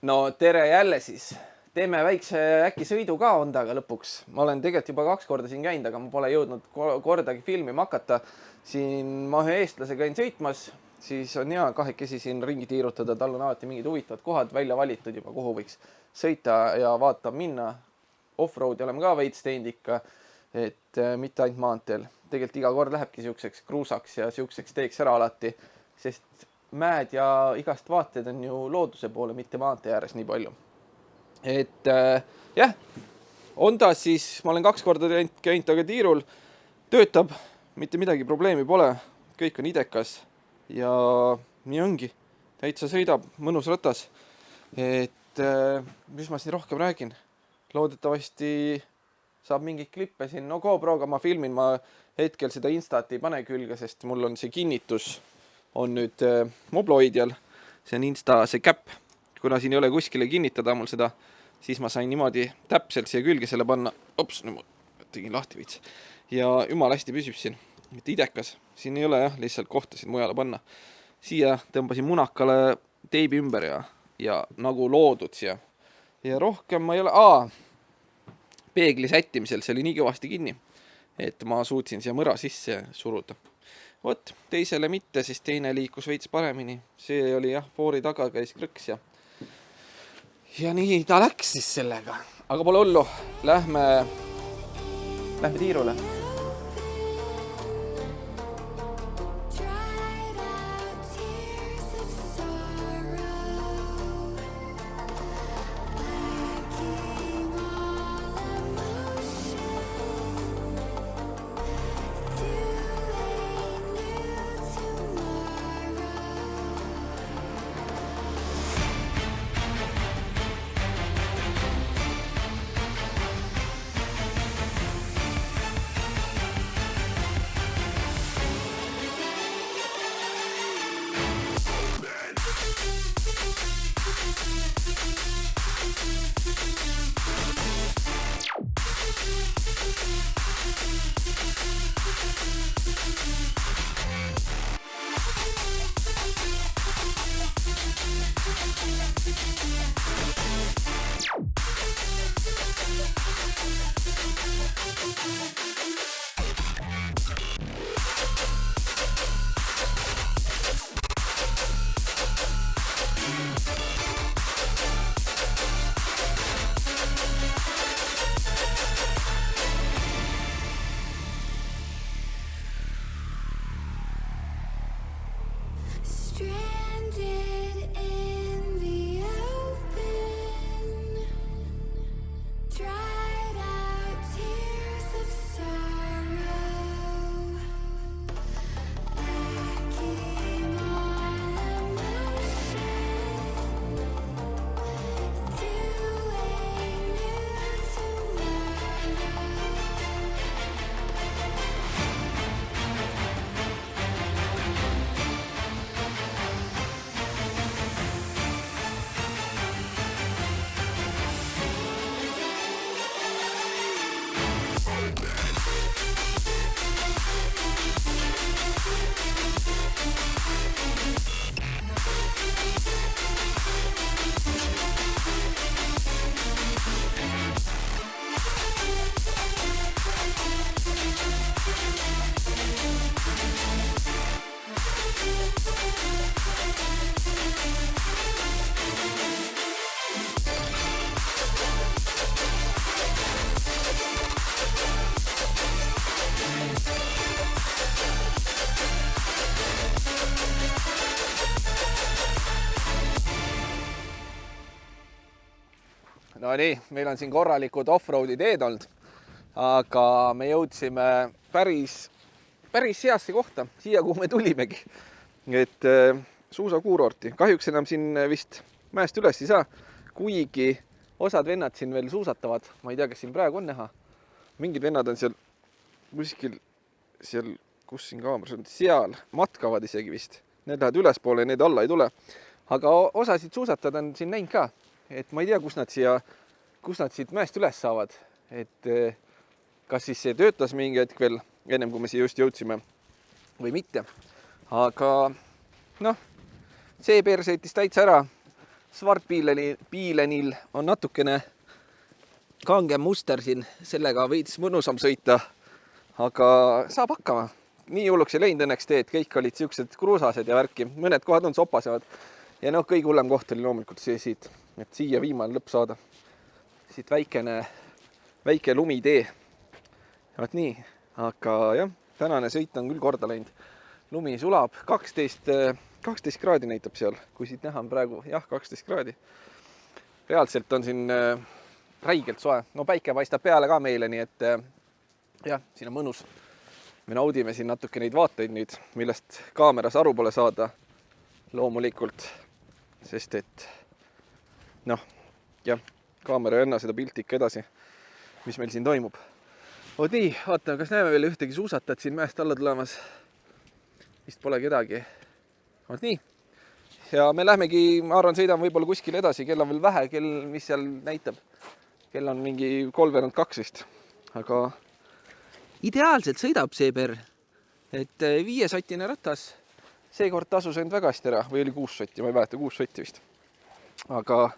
No tere jälle siis. Teeme väikse äkki sõidu ka Hondaga lõpuks. Ma olen tegelikult juba 2 korda siin käinud, aga ma pole jõudnud kordagi filmima hakata. Siin ma ühe eestlase käin sõitmas, siis on hea kahekesi siin ringi tiirutada. Tal on alati mingid huvitavad kohad välja valitud juba, kuhu võiks sõita ja vaata minna. Offroadi oleme ka veits teinud ikka, et mitte ainult maanteel. Tegelikult iga kord lähebki siukseks kruusaks ja siukseks teeks ära alati, sest mäed ja igast vaated on ju looduse poole, mitte maantee ääres nii palju. Et jah, Honda siis, ma olen 2 korda käinud taga tiirul, töötab, mitte midagi probleemi pole, kõik on idekas ja nii ongi, täitsa sõidab, mõnus ratas. Et mis ma siin rohkem räägin, loodetavasti saab mingeid klippe siin, no GoProga ma filmin, ma hetkel seda Instat ei pane külge, sest mul on see kinnitus on nüüd Mobloidjal, see on Insta, see käpp, kuna siin ei ole kuskile kinnitada mul seda, siis ma sain niimoodi täpselt siia külge selle panna, ops, nüüd ma tegin lahti veits ja jumal hästi püsib siin, et idekas, siin ei ole jah, lihtsalt kohtasid mujale panna. Siia tõmbasin munakale teibi ümber ja nagu loodud siia ja rohkem ma ei ole, peegli sättimisel, see oli nii kõvasti kinni, et ma suutsin siia mõra sisse suruda. Vot, teisele mitte, siis teine liikus veits paremini. See oli jah, foori taga käis krõks ja nii ta läks siis sellega. Aga pole hullu, lähme tiirule. No nii, meil on siin korralikud offroadi teed olnud, aga me jõudsime päris heasse kohta, siia kuhu me tulimegi, et suusakuurorti. Kahjuks enam siin vist mäest üles ei saa, kuigi osad vennad siin veel suusatavad, ma ei tea, kas siin praegu on näha. Mingid vennad on seal kuskil, kus siin kaameras on, seal matkavad isegi vist. Need lähevad ülespoole ja need alla ei tule. Aga osasid suusatada on siin näinud ka. Et ma ei tea, kus nad siit mäest üles saavad, et kas siis see töötas mingi hetk veel, ennem kui me siia just jõudsime või mitte. Aga noh, C-peer sõitis täitsa ära, Svartpiilenil on natukene kangem muster siin, sellega veits mõnusam sõita, aga saab hakkama. Nii hulluks ei läinud õnneks teed, kõik olid siuksed kruusased ja värki, mõned kohad on sopasemad. Ja noh, kõige hullem koht oli loomulikult see siit, et siia viimane lõpp saada. Siit väike lumitee. Vaat nii, aga jah, tänane sõit on küll korda läinud. Lumi sulab, 12 kraadi näitab seal, kui siit näha on praegu, jah, 12 kraadi. Reaalselt on siin räigelt soe. No päike paistab peale ka meile, nii et jah, siin on mõnus. Me naudime siin natuke neid vaateid nüüd, millest kaameras aru pole saada loomulikult, sest et noh, jah, kaamera ei anna seda pilti ikka edasi, mis meil siin toimub. Oot nii, vaatame, kas näeme veel ühtegi suusatajat siin mäest alla tulemas. Vist pole kedagi. Oot nii. Ja me lähmegi, ma arvan, sõidame võib-olla kuskil edasi, kell on veel vähe, mis seal näitab. Kell on mingi 3:02 vist, aga ideaalselt sõidab seeper, et 5-sottine ratas, seekord tasus end väga hästi ära, või oli 6 sotti, ma ei mäleta, 6 sotti vist. Aga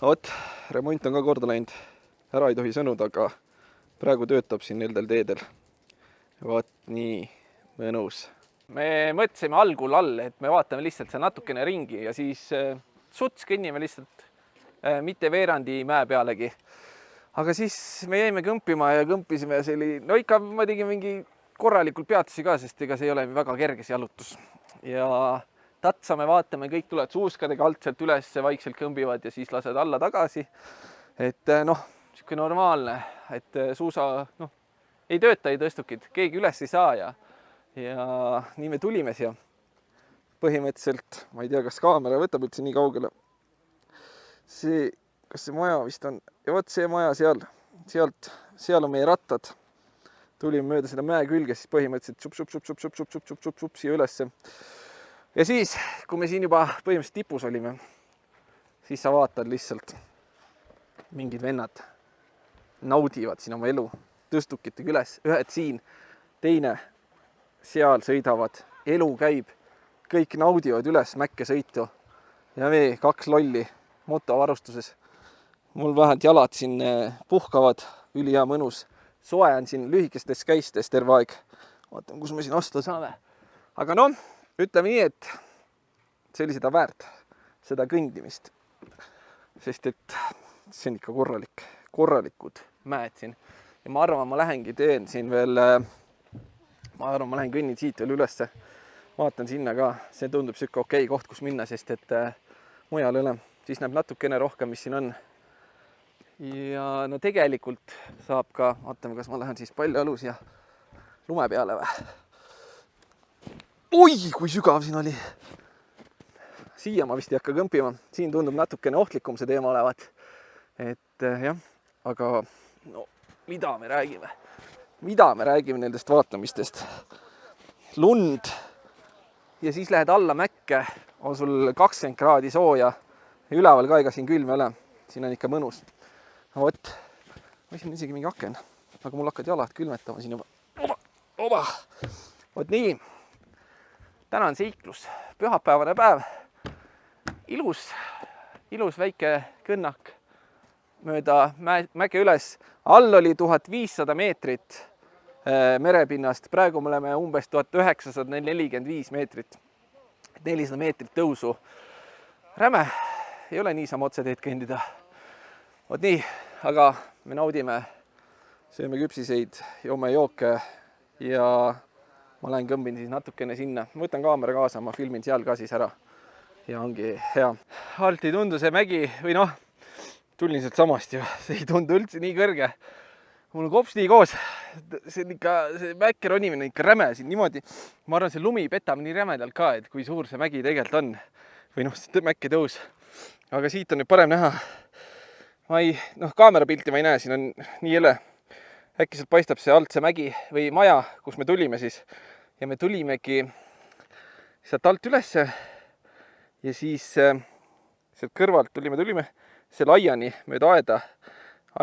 oot, remont on ka korda läinud, ära ei tohi sõnuda, aga praegu töötab siin nendel teedel. Vaat nii, mõnus. Me mõtlesime algul all, et me vaatame lihtsalt see natukene ringi ja siis suts kõnnime lihtsalt mitte veerandi mäe pealegi. Aga siis me jäime kõmpima ja kõmpisime ja see oli, no ikka ma tegin mingi korralikult peatusi ka, sest ega see ei ole väga kerge see jalutus. Ja tatsame, vaatame, kõik tulevad suuskadega alt sealt üles, vaikselt kõmbivad ja siis lased alla tagasi. Et noh, siuke normaalne, et suusa, noh, ei tööta ei tõstukid, keegi üles ei saa ja nii me tulime siia. Põhimõtteliselt, ma ei tea, kas kaamera võtab üldse nii kaugele. Kas see maja vist on? Ja võt see maja seal on meie rattad. Tulime mööda seda mäe külge, siis põhimõtteliselt siia ülesse. Ja siis, kui me siin juba põhimõtteliselt tipus olime, siis sa vaatad lihtsalt mingid vennad naudivad siin oma elu, tõstukitega üles, ühed siin, teine seal sõidavad, elu käib, kõik naudivad üles mäkke sõitu ja me 2 lolli motovarastuses. Mul vähemalt jalad siin puhkavad, ülihea mõnus. Soe on siin lühikestes käistes terve aeg. Vaatame, kus me siin astuda saame. Aga noh, ütleme nii, et see oli seda väärt, seda kõndimist. Sest et see on ikka korralikud mäed siin. Ja ma arvan, ma lähengi teen siin veel, ma arvan, ma lähen kõnnin siit veel ülesse. Vaatan sinna ka, see tundub siuke okei koht, kus minna, sest et mujal ei ole. Siis näeb natukene rohkem, mis siin on. Ja no tegelikult saab ka, vaatame, kas ma lähen siis paljalus ja lume peale või. Oi, kui sügav siin oli. Siia ma vist ei hakka kõmpima. Siin tundub natukene ohtlikum see teema olevat. Et jah, aga no mida me räägime? Mida me räägime nendest vaatamistest? Lund ja siis lähed alla mäkke, on sul 20 kraadi sooja ja üleval ka ega siin külm ei ole. Siin on ikka mõnus. No vot, ma siin isegi mingi aken, aga mul hakkad jalad külmetama siin juba. Oba. Vot nii, täna on seiklus, pühapäevane päev, ilus väike kõnnak mööda mäge üles. All oli 1500 meetrit merepinnast, praegu me oleme umbes 1945 meetrit, 400 meetrit tõusu. Räme, ei ole niisama otseteed kõndida. Vot nii, aga me naudime, sööme küpsiseid, joome jooke ja ma lähen kõmbin siis natukene sinna. Ma võtan kaamera kaasa, ma filmin seal ka siis ära ja ongi hea. Alt ei tundu see mägi või noh, tulin sealt samast ju, see ei tundu üldse nii kõrge. Mul on kops nii koos, see on ikka, see mäkke ronimine on ikka räme siin niimoodi. Ma arvan, see lumi petab nii rämedalt ka, et kui suur see mägi tegelikult on või noh, see mäkke tõus. Aga siit on nüüd parem näha. Kaamerapilti ma ei näe, siin on nii jõle. Äkki sealt paistab see alt see mägi või maja, kus me tulime siis. Ja me tulimegi sealt alt ülesse ja siis sealt kõrvalt tulime selle aiani mööda aeda,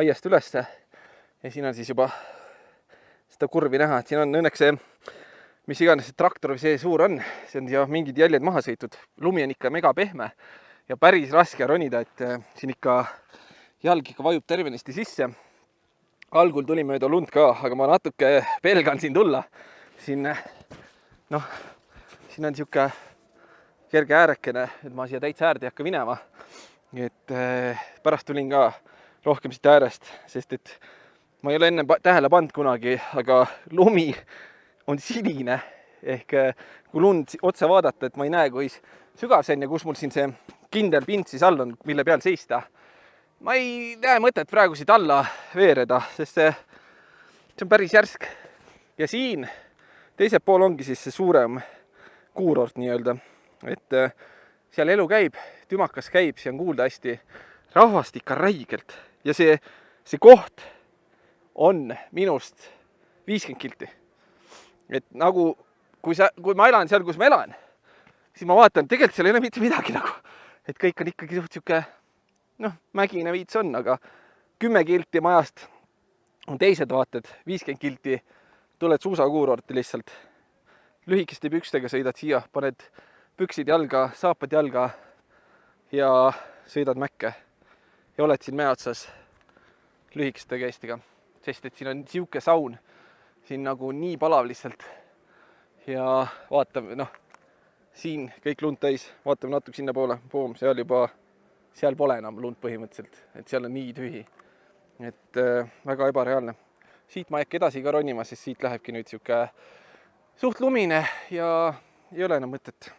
aiast ülesse. Ja siin on siis juba seda kurvi näha, et siin on õnneks see, mis iganes see traktor või see suur on, see on siia mingid jäljed maha sõitud. Lumi on ikka mega pehme ja päris raske ronida, et siin ikka jalg ikka vajub tervenisti sisse. Algul tuli mööda lund ka, aga ma natuke pelgan siin tulla. Siin on siuke kerge äärekene, et ma siia täitsa äärde ei hakka minema. Et pärast tulin ka rohkem siit äärest, sest et ma ei ole enne tähele pannud kunagi, aga lumi on sinine. Ehk kui lund otse vaadata, et ma ei näe, kui sügav see on ja kus mul siin see kindel pind siis all on, mille peal seista. Ma ei näe mõtet praegu siit alla veereda, sest see on päris järsk. Ja siin teisel pool ongi siis see suurem kuurort nii-öelda. Et seal elu käib, tümakas käib, see on kuulda hästi, rahvast ikka räigelt. Ja see koht on minust 50 kilti. Et nagu, kui ma elan seal, kus ma elan, siis ma vaatan, tegelikult seal ei ole mitte midagi nagu. Et kõik on ikkagi suht siuke mägine viits on, aga 10 kilti majast on teised vaated, 50 kilti tuled suusakuurorti lihtsalt. Lühikeste pükstega sõidad siia, paned püksid jalga, saapad jalga ja sõidad mäkke. Ja oled siin mäe otsas lühikeste käistega, sest et siin on siuke saun, siin nagu nii palav lihtsalt. Ja vaatame, siin kõik lund täis, vaatame natuke sinna poole, poom, seal pole enam lund põhimõtteliselt, et seal on nii tühi, et väga ebareaalne. Siit ma äkki edasi ka ronima, sest siit lähebki nüüd siuke suht lumine ja ei ole enam mõtet.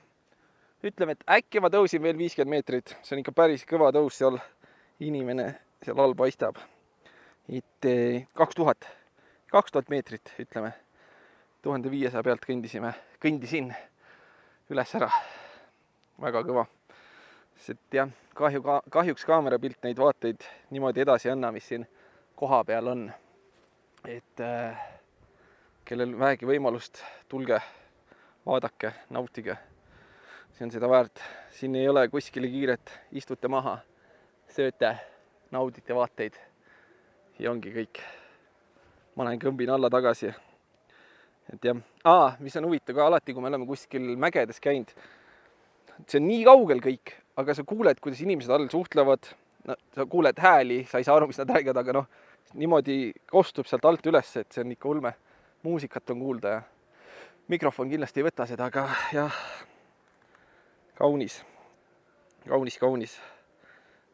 Ütleme, et äkki ma tõusin veel 50 meetrit, see on ikka päris kõva tõus seal, inimene seal all paistab. Et 2000 meetrit, ütleme, 1500 pealt kõndisin üles ära, väga kõva. Sest jah, kahjuks kaamerapilt neid vaateid niimoodi edasi ei anna, mis siin koha peal on. Et kellel vähegi võimalust, tulge, vaadake, nautige. See on seda väärt. Siin ei ole kuskile kiiret, istute maha, sööte, naudite vaateid ja ongi kõik. Ma lähen kõmbin alla tagasi. Et jah, mis on huvitav ka alati, kui me oleme kuskil mägedes käinud, see on nii kaugel kõik, aga sa kuuled, kuidas inimesed all suhtlevad, sa kuuled hääli, sa ei saa aru, mis nad räägivad, aga niimoodi kostub sealt alt üles, et see on ikka ulme. Muusikat on kuulda ja mikrofon kindlasti ei võta seda, aga jah, kaunis.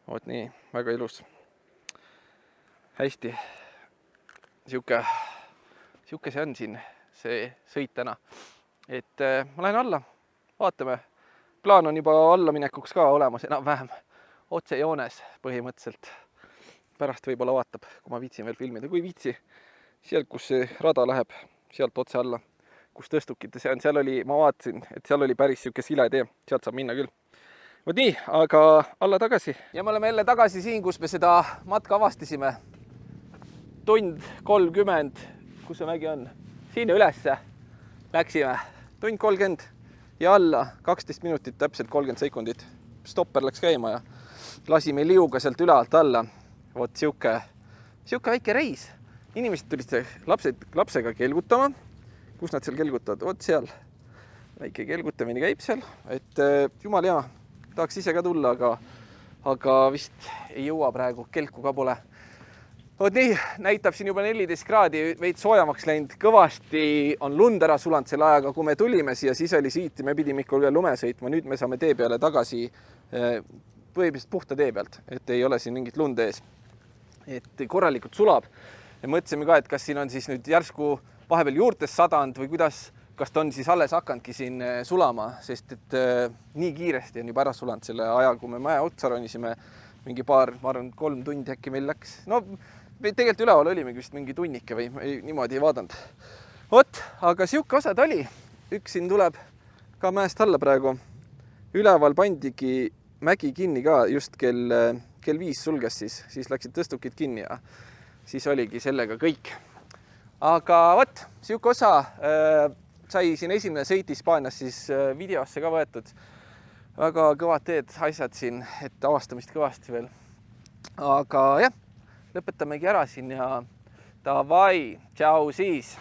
Oot nii, väga ilus. Hästi, siuke see on siin, see sõit täna. Et ma lähen alla, vaatame. Plaan on juba allaminekuks ka olemas enam-vähem otsejoones põhimõtteliselt. Pärast võib-olla vaatab, kui ma viitsin veel filmida. Kui viitsi, sealt, kus see rada läheb, sealt otse alla, kus tõstukite see on, seal oli, ma vaatasin, et seal oli päris siuke sile tee, sealt saab minna küll. Võt nii, aga alla tagasi. Ja me oleme jälle tagasi siin, kus me seda matka avastasime. 1:30, kus see mägi on? Siin ülesse läksime, 1:30 ja alla 12 minutit, täpselt 30 sekundit. Stopper läks käima ja lasime liuga sealt üle alt alla. Vot siuke väike reis. Inimesed tulid lapsega kelgutama. Kus nad seal kelgutavad? Vot seal. Väike kelgutamine käib seal. Et jumal hea, tahaks ise ka tulla, aga vist ei jõua praegu, kelku ka pole. Vot nii, näitab siin juba 14 kraadi, veid soojamaks läinud, kõvasti on lund ära sulanud selle ajaga, kui me tulime siia, siis oli siit, me pidime ikka üle lume sõitma, nüüd me saame tee peale tagasi põhimõtteliselt puhta tee pealt, et ei ole siin mingit lund ees. Et korralikult sulab ja mõtlesime ka, et kas siin on siis nüüd järsku vahepeal juurtes sadanud või kuidas, kas ta on siis alles hakanudki siin sulama, sest et nii kiiresti on juba ära sulanud selle aja, kui me mäe otsa ronisime, mingi ma arvan, 3 tundi äkki meil läks. No tegelikult üleval olimegi vist mingi tunnike või niimoodi ei vaadanud. Vot, aga siuke osa ta oli. Üks siin tuleb ka mäest alla praegu. Üleval pandigi mägi kinni ka just kell 5 sulges siis läksid tõstukid kinni ja siis oligi sellega kõik. Aga vot, siuke osa sai siin esimene sõit Hispaanias siis videosse ka võetud. Väga kõvad teed, asjad siin, et avastamist kõvasti veel. Aga jah, lõpetamegi ära siin ja davai, tšau siis!